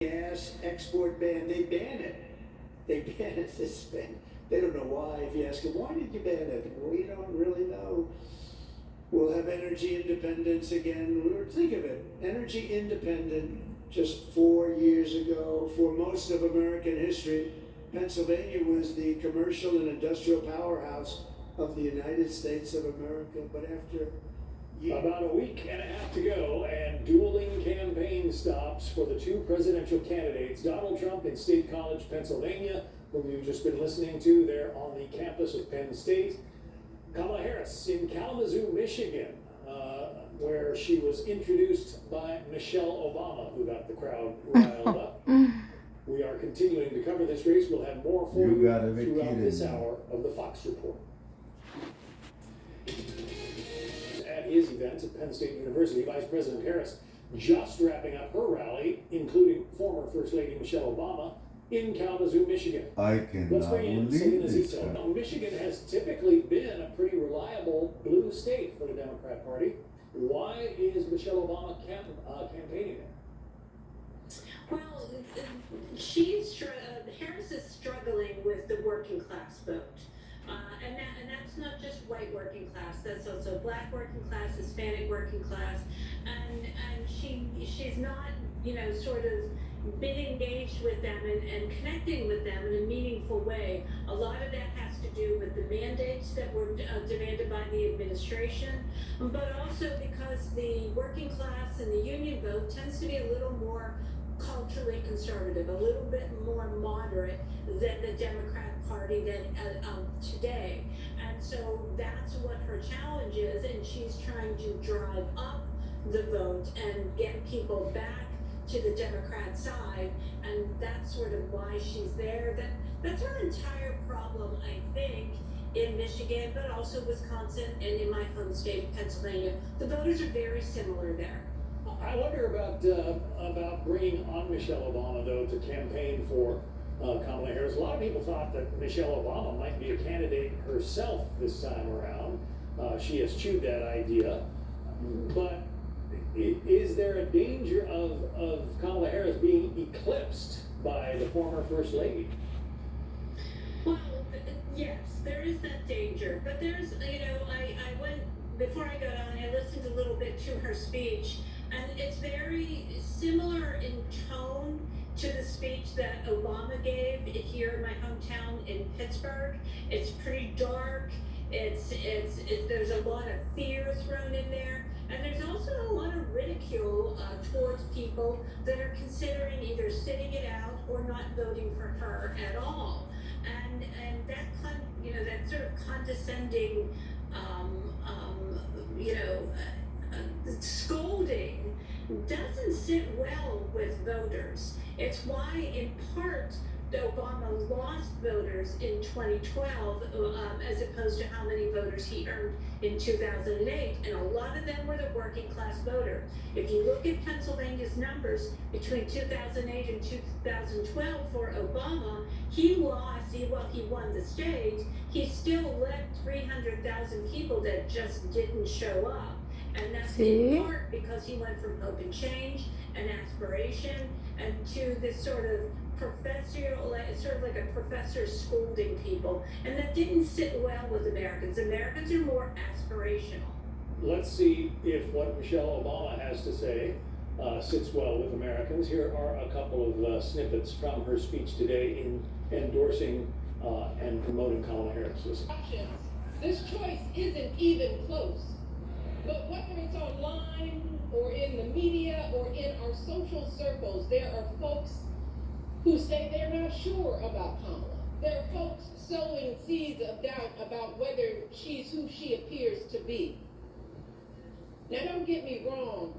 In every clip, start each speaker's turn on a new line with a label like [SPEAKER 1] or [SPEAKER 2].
[SPEAKER 1] gas export ban, they ban it. They ban it. They don't know why. If you ask them, why did you ban it? We don't really know. We'll have energy independence again. Think of it, energy independent just 4 years ago. For most of American history, Pennsylvania was the commercial and industrial powerhouse of the United States of America. But after
[SPEAKER 2] about a week and a half to go, and dueling campaign stops for the two presidential candidates, Donald Trump in State College, Pennsylvania, whom you've just been listening to there on the campus of Penn State. Kamala Harris in Kalamazoo, Michigan, where she was introduced by Michelle Obama, who got the crowd riled up. We are continuing to cover this race. We'll have more for you throughout this hour of the Fox Report. At his event at Penn State University, Vice President Harris just wrapping up her rally, including former First Lady Michelle Obama, in Kalamazoo, Michigan.
[SPEAKER 3] Let's bring in Selena Zito.
[SPEAKER 2] Now, Michigan has typically been a pretty reliable blue state for the Democrat Party. Why is Michelle Obama campaigning there?
[SPEAKER 4] Well, Harris is struggling with the working class vote. And that's not just white working class, that's also black working class, Hispanic working class, and she's not, sort of been engaged with them and connecting with them in a meaningful way. A lot of that has to do with the mandates that were demanded by the administration, but also because the working class and the union vote tends to be a little more culturally conservative, a little bit more moderate than the Democrat Party today. And so that's what her challenge is, and she's trying to drive up the vote and get people back to the Democrat side, and that's sort of why she's there. That's her entire problem, I think, in Michigan, but also Wisconsin and in my home state of Pennsylvania. The voters are very similar there.
[SPEAKER 2] I wonder about bringing on Michelle Obama, though, to campaign for Kamala Harris. A lot of people thought that Michelle Obama might be a candidate herself this time around. She eschewed that idea. But is there a danger of Kamala Harris being eclipsed by the former First Lady?
[SPEAKER 4] Well, yes, there is that danger. But there's, I went, before I got on, I listened a little bit to her speech. And it's very similar in tone to the speech that Obama gave here in my hometown in Pittsburgh. It's pretty dark. There's a lot of fear thrown in there. And there's also a lot of ridicule towards people that are considering either sitting it out or not voting for her at all. And that sort of condescending, scolding doesn't sit well with voters. It's why, in part, Obama lost voters in 2012 as opposed to how many voters he earned in 2008. And a lot of them were the working class voter. If you look at Pennsylvania's numbers between 2008 and 2012 for Obama, he won the state. He still left 300,000 people that just didn't show up. And that's in part because he went from hope and change and aspiration and to this sort of sort of like a professor scolding people. And that didn't sit well with Americans. Americans are more aspirational.
[SPEAKER 2] Let's see if what Michelle Obama has to say sits well with Americans. Here are a couple of snippets from her speech today in endorsing and promoting Kamala Harris.
[SPEAKER 5] This choice isn't even close. But whether it's online or in the media or in our social circles, there are folks who say they're not sure about Kamala. There are folks sowing seeds of doubt about whether she's who she appears to be. Now, don't get me wrong.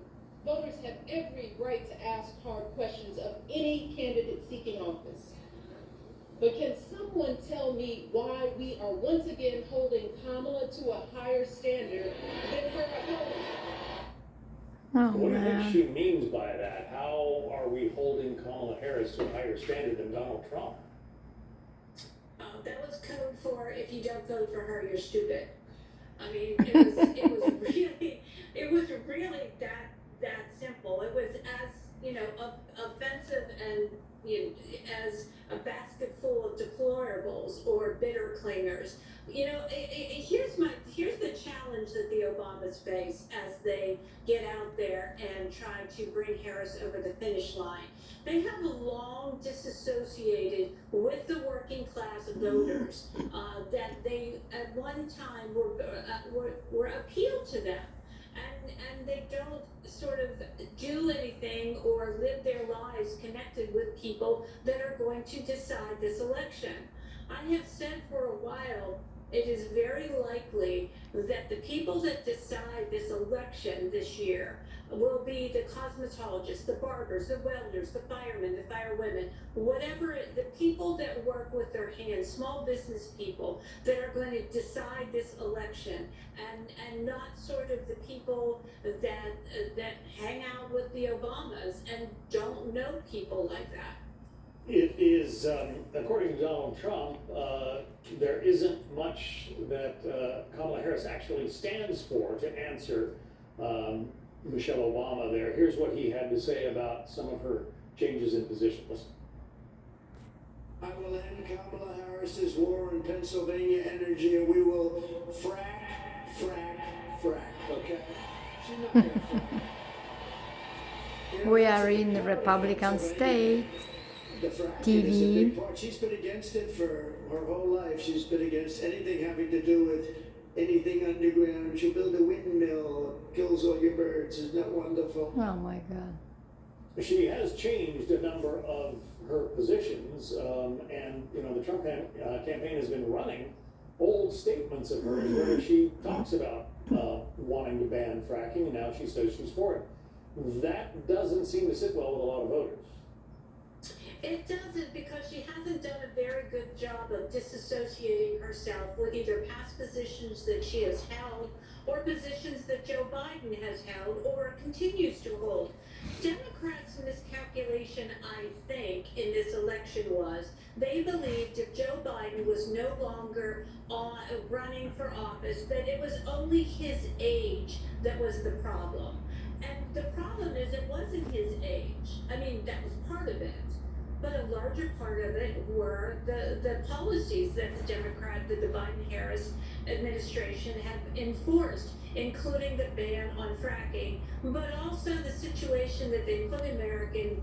[SPEAKER 5] Voters have every right to ask hard questions of any candidate seeking office. But can someone tell me why we are once again holding Kamala to a higher standard than her opponent?
[SPEAKER 2] What do you think she means by that? How are we holding Kamala Harris to a higher standard than Donald Trump?
[SPEAKER 4] That was code for if you don't vote for her, you're stupid. I mean, it was really that simple. It was as offensive and as a basket full of deplorables or bitter clingers. Here's the challenge that the Obamas face as they get out there and try to bring Harris over the finish line. They have long disassociated with the working class voters that they at one time were appealed to them. And they don't sort of do anything or live their lives connected with people that are going to decide this election. I have said for a while, it is very likely that the people that decide this election this year will be the cosmetologists, the barbers, the welders, the firemen, the firewomen, the people that work with their hands, small business people that are going to decide this election, and not sort of the people that hang out with the Obamas and don't know people like that.
[SPEAKER 2] It is, according to Donald Trump, there isn't much that Kamala Harris actually stands for to answer Michelle Obama there. Here's what he had to say about some of her changes in position. Listen.
[SPEAKER 1] I will end Kamala Harris's war in Pennsylvania energy, and we will frack, okay? She's not gonna frack.
[SPEAKER 6] We are in the Republican state.
[SPEAKER 1] The fracking
[SPEAKER 6] TV.
[SPEAKER 1] is a big part. She's been against it for her whole life. She's been against anything having to do with anything underground. She'll build a windmill, kills all your birds. Isn't that wonderful?
[SPEAKER 6] Oh my God.
[SPEAKER 2] She has changed a number of her positions, and the Trump campaign has been running old statements of hers where she talks about wanting to ban fracking, and now she says she's for it. That doesn't seem to sit well with a lot of voters.
[SPEAKER 4] It doesn't, because she hasn't done a very good job of disassociating herself with either past positions that she has held or positions that Joe Biden has held or continues to hold. Democrats' miscalculation, I think, in this election was they believed if Joe Biden was no longer running for office, that it was only his age that was the problem. And the problem is it wasn't his age. I mean, that was part of it. But a larger part of it were the policies that the Biden-Harris administration have enforced, including the ban on fracking, but also the situation that they put Americans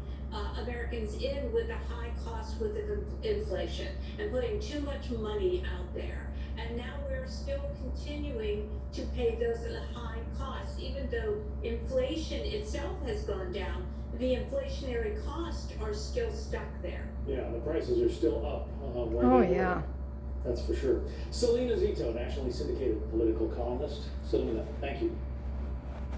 [SPEAKER 4] in with the high cost with the inflation and putting too much money out there. And now we're still continuing to pay those high costs, even though inflation itself has gone down. The inflationary costs are still stuck there.
[SPEAKER 2] Yeah, the prices are still up.
[SPEAKER 6] Oh yeah.
[SPEAKER 2] That's for sure. Selena Zito, nationally syndicated political columnist. Selena, thank you.